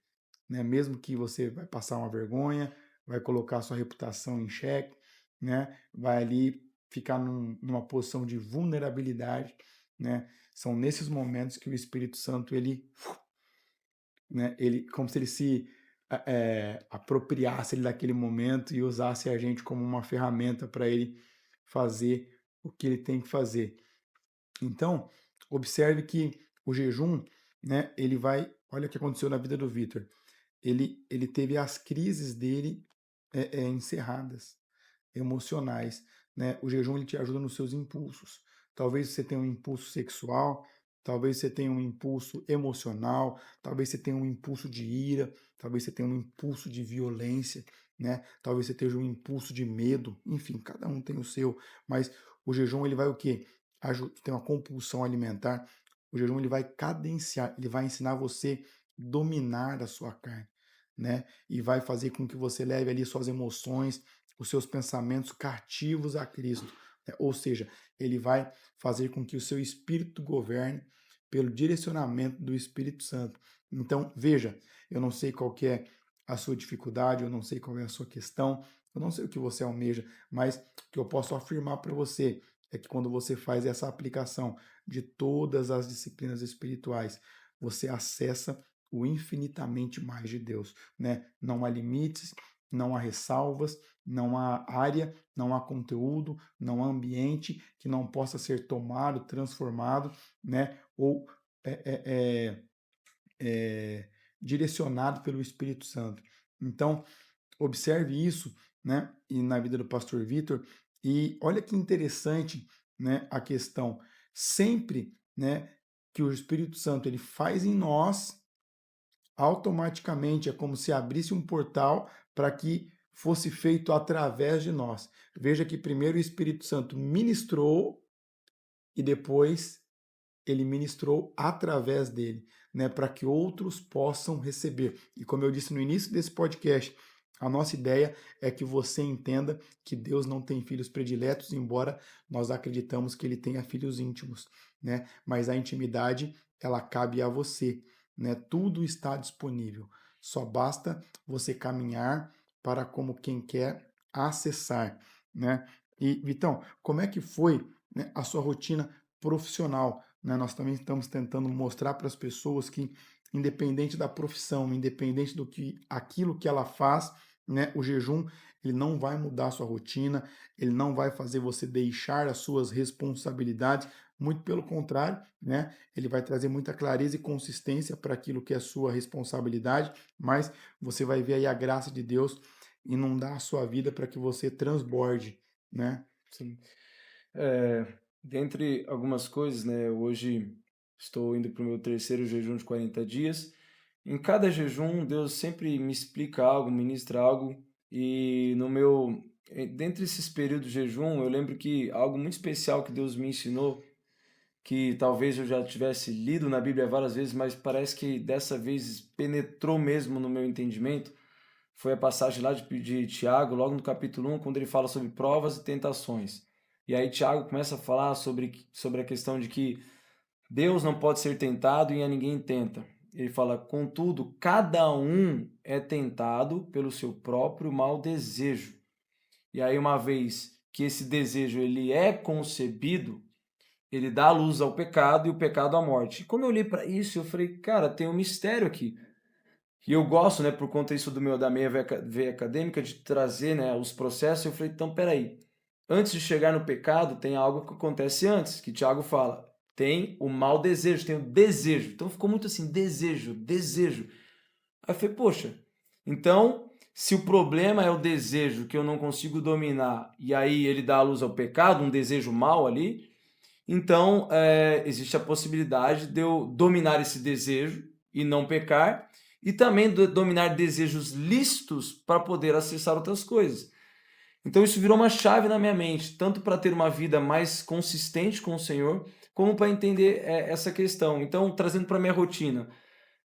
Speaker 1: né? Mesmo que você vai passar uma vergonha, vai colocar a sua reputação em xeque, né? Vai ali ficar numa posição de vulnerabilidade, né? São nesses momentos que o Espírito Santo ele, né? Ele como se ele se apropriasse ele daquele momento e usasse a gente como uma ferramenta para ele fazer o que ele tem que fazer. Então, observe que o jejum, né, ele vai. Olha o que aconteceu na vida do Vitor. Ele teve as crises dele encerradas, emocionais, né? O jejum ele te ajuda nos seus impulsos. Talvez você tenha um impulso sexual, talvez você tenha um impulso emocional, talvez você tenha um impulso de ira, talvez você tenha um impulso de violência, né? Talvez você tenha um impulso de medo, enfim, cada um tem o seu, mas o jejum ele vai o quê? Tem uma compulsão alimentar. O jejum ele vai cadenciar, ele vai ensinar você dominar a sua carne, né? E vai fazer com que você leve ali suas emoções, os seus pensamentos cativos a Cristo, né? Ou seja, ele vai fazer com que o seu espírito governe pelo direcionamento do Espírito Santo. Então, veja, eu não sei qual que é a sua dificuldade, eu não sei qual é a sua questão, eu não sei o que você almeja, mas o que eu posso afirmar para você é que quando você faz essa aplicação de todas as disciplinas espirituais, você acessa o infinitamente mais de Deus, né? Não há limites, não há ressalvas, não há área, não há conteúdo, não há ambiente que não possa ser tomado, transformado, né? Ou é, é, direcionado pelo Espírito Santo. Então, observe isso, né? E na vida do pastor Vitor, e olha que interessante, né? A questão sempre, né? Que o Espírito Santo ele faz em nós automaticamente, é como se abrisse um portal para que fosse feito através de nós. Veja que primeiro o Espírito Santo ministrou e depois ele ministrou através dele, né, para que outros possam receber. E como eu disse no início desse podcast, a nossa ideia é que você entenda que Deus não tem filhos prediletos, embora nós acreditamos que ele tenha filhos íntimos, né? Mas a intimidade, ela cabe a você, né? Tudo está disponível. Só basta você caminhar para como quem quer acessar, né? E Vitão, como é que foi, né, a sua rotina profissional, né? Nós também estamos tentando mostrar para as pessoas que, independente da profissão, independente do que aquilo que ela faz, né, o jejum ele não vai mudar a sua rotina, ele não vai fazer você deixar as suas responsabilidades, muito pelo contrário, né? Ele vai trazer muita clareza e consistência para aquilo que é sua responsabilidade, mas você vai ver aí a graça de Deus inundar a sua vida para que você transborde, né?
Speaker 2: Sim. É, dentre algumas coisas, né? Hoje estou indo para o meu terceiro jejum de 40 dias. Em cada jejum, Deus sempre me explica algo, ministra algo, e no meu dentre esses períodos de jejum, eu lembro que algo muito especial que Deus me ensinou, que talvez eu já tivesse lido na Bíblia várias vezes, mas parece que dessa vez penetrou mesmo no meu entendimento, foi a passagem lá de Tiago, logo no capítulo 1, quando ele fala sobre provas e tentações. E aí Tiago começa a falar sobre a questão de que Deus não pode ser tentado e a ninguém tenta. Ele fala, contudo, cada um é tentado pelo seu próprio mau desejo. E aí, uma vez que esse desejo ele é concebido, ele dá luz ao pecado e o pecado à morte. E quando eu olhei para isso, eu falei, cara, tem um mistério aqui. E eu gosto, né, por conta isso da minha veia acadêmica, de trazer, né, os processos. Eu falei, então, peraí. Antes de chegar no pecado, tem algo que acontece antes, que Tiago fala. Tem o mau desejo, tem o desejo. Então ficou muito assim, desejo, desejo. Aí eu falei, poxa, então, se o problema é o desejo que eu não consigo dominar, e aí ele dá a luz ao pecado, um desejo mau ali, então existe a possibilidade de eu dominar esse desejo e não pecar, e também dominar desejos lícitos para poder acessar outras coisas. Então isso virou uma chave na minha mente, tanto para ter uma vida mais consistente com o Senhor, como para entender essa questão. Então, trazendo para minha rotina,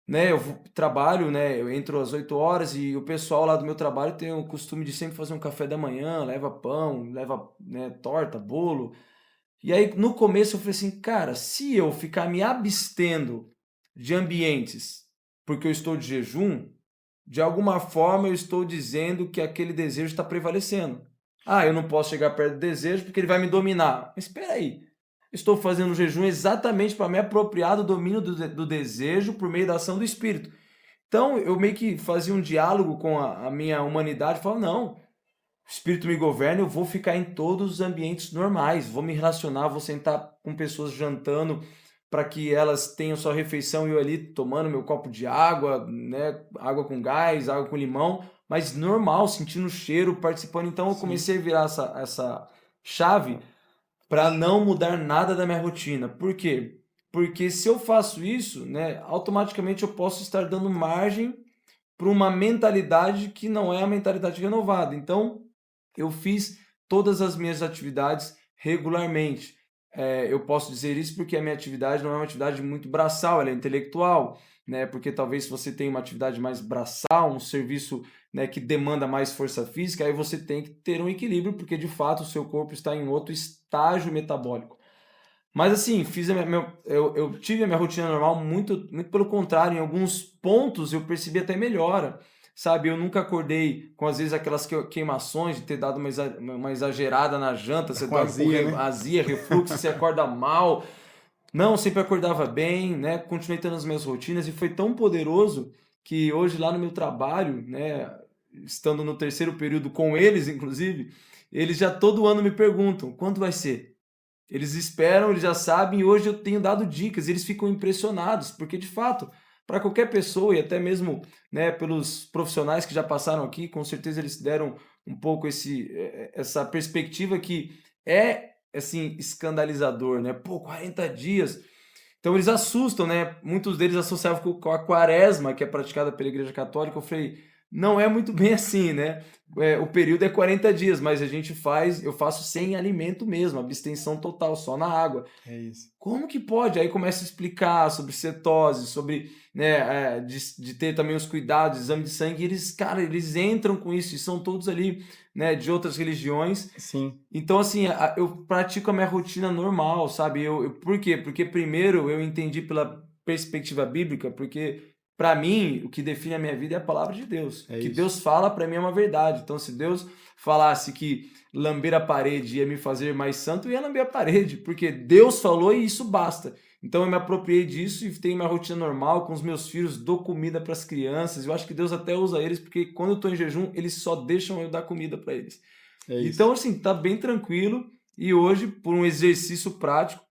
Speaker 2: né, trabalho, né, eu entro às 8 horas e o pessoal lá do meu trabalho tem o costume de sempre fazer um café da manhã, leva pão, leva, né, torta, bolo. E aí no começo eu falei assim, cara, se eu ficar me abstendo de ambientes porque eu estou de jejum, de alguma forma eu estou dizendo que aquele desejo está prevalecendo. Ah, eu não posso chegar perto do desejo porque ele vai me dominar. Mas espera aí, estou fazendo o jejum exatamente para me apropriar do domínio do desejo por meio da ação do Espírito. Então, eu meio que fazia um diálogo com a minha humanidade, falava, não, o Espírito me governa, eu vou ficar em todos os ambientes normais, vou me relacionar, vou sentar com pessoas jantando para que elas tenham sua refeição e eu ali tomando meu copo de água, né, água com gás, água com limão, mas normal, sentindo o cheiro, participando. Então, eu
Speaker 1: Sim.
Speaker 2: comecei a virar essa chave para não mudar nada da minha rotina. Por quê? Porque se eu faço isso, né, automaticamente eu posso estar dando margem para uma mentalidade que não é a mentalidade renovada. Então, eu fiz todas as minhas atividades regularmente. Eu posso dizer isso porque a minha atividade não é uma atividade muito braçal, ela é intelectual, né? Porque talvez se você tem uma atividade mais braçal, um serviço, né, que demanda mais força física, aí você tem que ter um equilíbrio, porque de fato o seu corpo está em outro estágio metabólico. Mas assim, eu tive a minha rotina normal, muito pelo contrário, em alguns pontos eu percebi até melhora, sabe? Eu nunca acordei com, às vezes, aquelas queimações de ter dado uma exagerada na janta,
Speaker 1: Tá
Speaker 2: você
Speaker 1: com
Speaker 2: dorme com
Speaker 1: azia, né?
Speaker 2: azia, refluxo, você acorda mal. Não, sempre acordava bem, né? Continuei tendo as minhas rotinas e foi tão poderoso que hoje lá no meu trabalho, né, estando no terceiro período com eles, inclusive, eles já todo ano me perguntam, quando vai ser? Eles esperam, eles já sabem, e hoje eu tenho dado dicas, eles ficam impressionados, porque de fato, para qualquer pessoa, e até mesmo, né, pelos profissionais que já passaram aqui, com certeza eles deram um pouco essa perspectiva que é assim escandalizador, né? Pô, 40 dias. Então eles assustam, né? Muitos deles associavam com a quaresma, que é praticada pela Igreja Católica. Eu falei, não é muito bem assim, né? O período é 40 dias, mas eu faço sem alimento mesmo, abstenção total, só na água.
Speaker 1: É isso.
Speaker 2: Como que pode? Aí começa a explicar sobre cetose, sobre, né, de ter também os cuidados, exame de sangue, e eles, cara, eles entram com isso, e são todos ali, né, de outras religiões.
Speaker 1: Sim.
Speaker 2: Então, assim, eu pratico a minha rotina normal, sabe? Por quê? Porque primeiro eu entendi pela perspectiva bíblica, porque para mim o que define a minha vida é a palavra de Deus.
Speaker 1: É
Speaker 2: O que
Speaker 1: isso.
Speaker 2: Deus fala para mim é uma verdade. Então, se Deus falasse que lamber a parede ia me fazer mais santo, eu ia lamber a parede, porque Deus falou e isso basta. Então eu me apropriei disso e tenho minha rotina normal com os meus filhos, dou comida para as crianças. Eu acho que Deus até usa eles, porque quando eu estou em jejum, eles só deixam eu dar comida para eles.
Speaker 1: É isso.
Speaker 2: Então, assim, tá bem tranquilo. E hoje, por um exercício prático,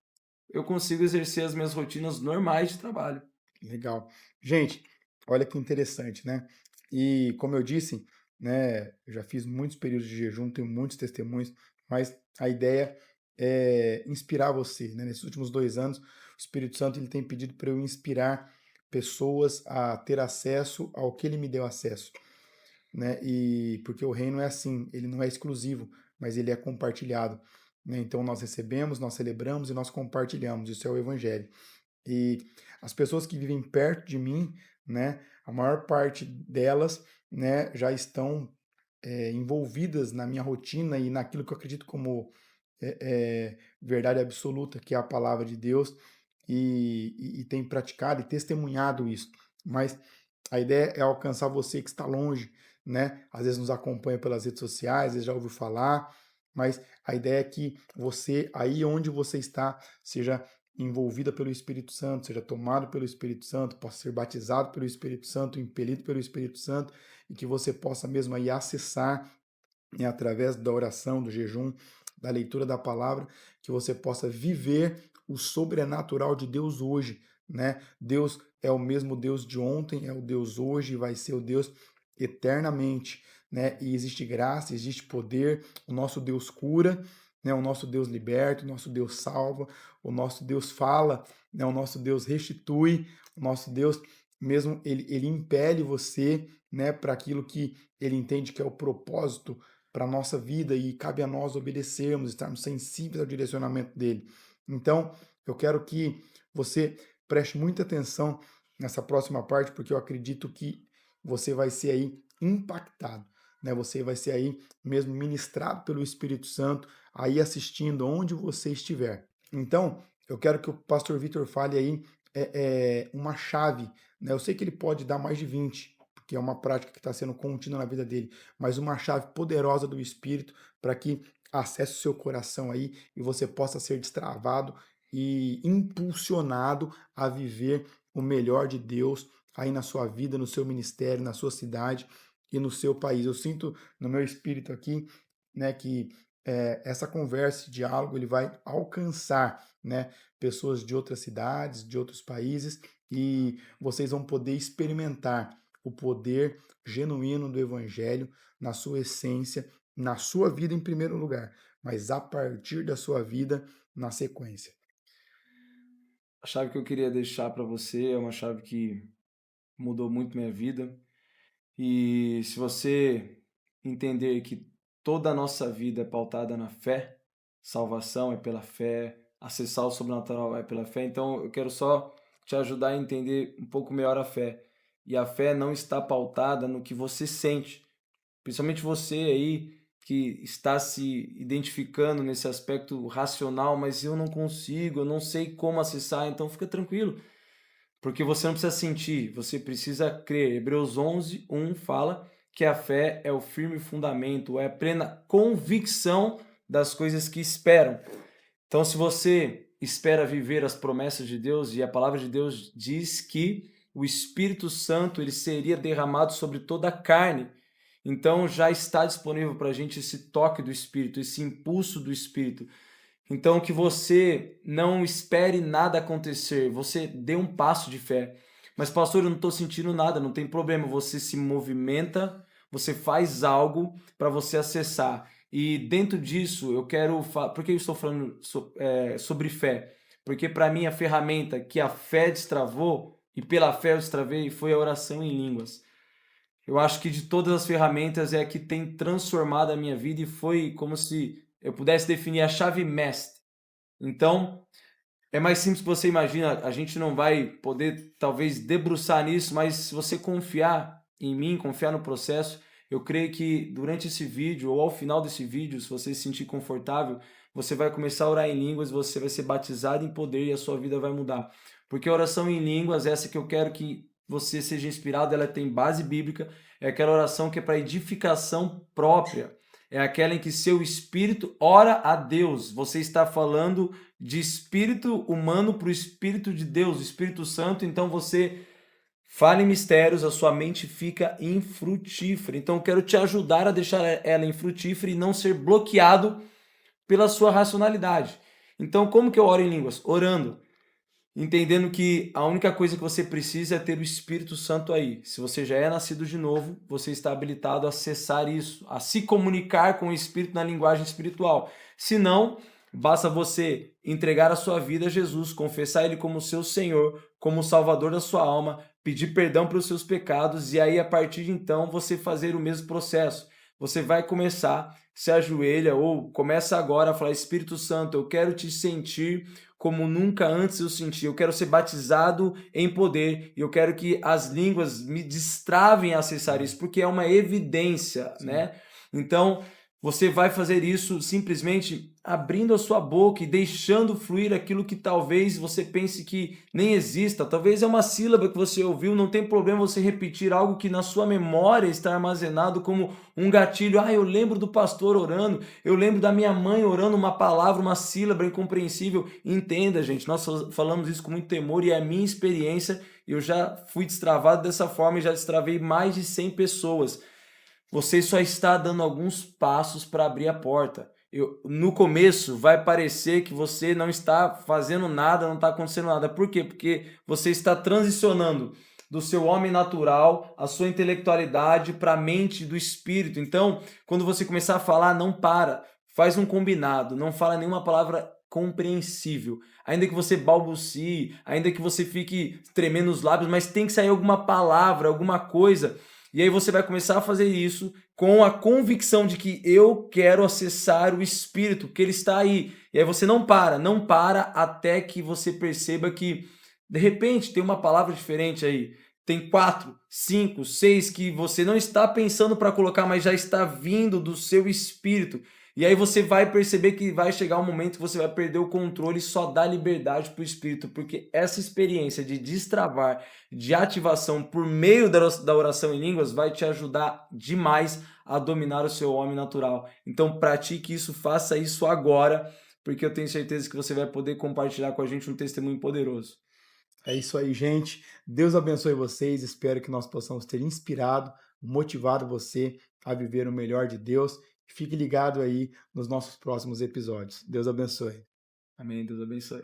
Speaker 2: eu consigo exercer as minhas rotinas normais de trabalho.
Speaker 1: Legal. Gente, olha que interessante, né? E como eu disse, né, eu já fiz muitos períodos de jejum, tenho muitos testemunhos, mas a ideia é inspirar você, né? Nesses últimos 2 anos, o Espírito Santo ele tem pedido para eu inspirar pessoas a ter acesso ao que ele me deu acesso. né? E porque o reino é assim, ele não é exclusivo, mas ele é compartilhado, né? Então nós recebemos, nós celebramos e nós compartilhamos. Isso é o evangelho. E as pessoas que vivem perto de mim, né, a maior parte delas, né, já estão envolvidas na minha rotina e naquilo que eu acredito como verdade absoluta, que é a palavra de Deus, e tem praticado e testemunhado isso. Mas a ideia é alcançar você que está longe, né? Às vezes nos acompanha pelas redes sociais, às vezes já ouviu falar, mas a ideia é que você, aí onde você está, seja envolvida pelo Espírito Santo, seja tomado pelo Espírito Santo, possa ser batizado pelo Espírito Santo, impelido pelo Espírito Santo, e que você possa mesmo aí acessar, né, através da oração, do jejum, da leitura da palavra, que você possa viver o sobrenatural de Deus hoje, né? Deus é o mesmo Deus de ontem, é o Deus hoje e vai ser o Deus eternamente, né? E existe graça, existe poder, o nosso Deus cura, né? O nosso Deus liberta, o nosso Deus salva, o nosso Deus fala, né? O nosso Deus restitui, o nosso Deus mesmo ele impele você, né, para aquilo que ele entende que é o propósito para a nossa vida e cabe a nós obedecermos, estarmos sensíveis ao direcionamento dele. Então, eu quero que você preste muita atenção nessa próxima parte, porque eu acredito que você vai ser aí impactado, né? Você vai ser aí mesmo ministrado pelo Espírito Santo, aí assistindo onde você estiver. Então, eu quero que o pastor Vitor fale aí uma chave, né? Eu sei que ele pode dar mais de 20, porque é uma prática que está sendo contínua na vida dele, mas uma chave poderosa do Espírito para que acesse o seu coração aí e você possa ser destravado e impulsionado a viver o melhor de Deus aí na sua vida, no seu ministério, na sua cidade e no seu país. Eu sinto no meu espírito aqui, né, que essa conversa, esse diálogo, ele vai alcançar, né, pessoas de outras cidades, de outros países, e vocês vão poder experimentar o poder genuíno do Evangelho na sua essência, na sua vida em primeiro lugar, mas a partir da sua vida na sequência.
Speaker 2: A chave que eu queria deixar para você é uma chave que mudou muito minha vida. E se você entender que toda a nossa vida é pautada na fé, salvação é pela fé, acessar o sobrenatural é pela fé, então eu quero só te ajudar a entender um pouco melhor a fé. E a fé não está pautada no que você sente, principalmente você aí que está se identificando nesse aspecto racional, mas eu não consigo, eu não sei como acessar, então fica tranquilo. Porque você não precisa sentir, você precisa crer. Hebreus 11:1 fala que a fé é o firme fundamento, é a plena convicção das coisas que esperam. Então, se você espera viver as promessas de Deus, e a palavra de Deus diz que o Espírito Santo ele seria derramado sobre toda a carne, então já está disponível para a gente esse toque do Espírito, esse impulso do Espírito. Então, que você não espere nada acontecer, você dê um passo de fé. Mas, pastor, eu não estou sentindo nada, não tem problema, você se movimenta, você faz algo para você acessar. E dentro disso, eu quero falar. Por que eu estou falando sobre fé? Porque, para mim, a ferramenta que a fé destravou, e pela fé eu destravei, foi a oração em línguas. Eu acho que de todas as ferramentas é a que tem transformado a minha vida e foi como se eu pudesse definir a chave mestre. Então, é mais simples que você imagina, a gente não vai poder talvez debruçar nisso, mas se você confiar em mim, confiar no processo, eu creio que durante esse vídeo ou ao final desse vídeo, se você se sentir confortável, você vai começar a orar em línguas, você vai ser batizado em poder e a sua vida vai mudar. Porque a oração em línguas, essa que eu quero que você seja inspirado, ela tem base bíblica, é aquela oração que é para edificação própria, é aquela em que seu espírito ora a Deus. Você está falando de espírito humano para o Espírito de Deus, o Espírito Santo, então você fala em mistérios, a sua mente fica infrutífera. Então eu quero te ajudar a deixar ela infrutífera e não ser bloqueado pela sua racionalidade. Então como que eu oro em línguas? Orando. Entendendo que a única coisa que você precisa é ter o Espírito Santo aí. Se você já é nascido de novo, você está habilitado a acessar isso, a se comunicar com o Espírito na linguagem espiritual. Se não, basta você entregar a sua vida a Jesus, confessar Ele como seu Senhor, como o Salvador da sua alma, pedir perdão pelos seus pecados e aí a partir de então você fazer o mesmo processo. Você vai começar, se ajoelha ou começa agora a falar: Espírito Santo, eu quero te sentir como nunca antes eu senti. Eu quero ser batizado em poder e eu quero que as línguas me destravem a acessar isso, porque é uma evidência,
Speaker 1: Sim.
Speaker 2: né? Então, você vai fazer isso simplesmente abrindo a sua boca e deixando fluir aquilo que talvez você pense que nem exista. Talvez é uma sílaba que você ouviu, não tem problema você repetir algo que na sua memória está armazenado como um gatilho. Ah, eu lembro do pastor orando, eu lembro da minha mãe orando uma palavra, uma sílaba incompreensível. Entenda, gente, nós falamos isso com muito temor e é a minha experiência. Eu já fui destravado dessa forma e já destravei mais de 100 pessoas. Você só está dando alguns passos para abrir a porta. No começo vai parecer que você não está fazendo nada, não está acontecendo nada. Por quê? Porque você está transicionando do seu homem natural, a sua intelectualidade para a mente do espírito. Então, quando você começar a falar, não para. Faz um combinado, não fala nenhuma palavra compreensível. Ainda que você balbucie, ainda que você fique tremendo os lábios, mas tem que sair alguma palavra, alguma coisa. E aí você vai começar a fazer isso com a convicção de que eu quero acessar o Espírito, que ele está aí. E aí você não para até que você perceba que, de repente, tem uma palavra diferente aí. Tem 4, 5, 6 que você não está pensando para colocar, mas já está vindo do seu espírito. E aí você vai perceber que vai chegar um momento que você vai perder o controle e só dá liberdade para o espírito, porque essa experiência de destravar, de ativação por meio da oração em línguas vai te ajudar demais a dominar o seu homem natural. Então pratique isso, faça isso agora, porque eu tenho certeza que você vai poder compartilhar com a gente um testemunho poderoso.
Speaker 1: É isso aí, gente. Deus abençoe vocês. Espero que nós possamos ter inspirado, motivado você a viver o melhor de Deus. Fique ligado aí nos nossos próximos episódios. Deus abençoe.
Speaker 2: Amém, Deus abençoe.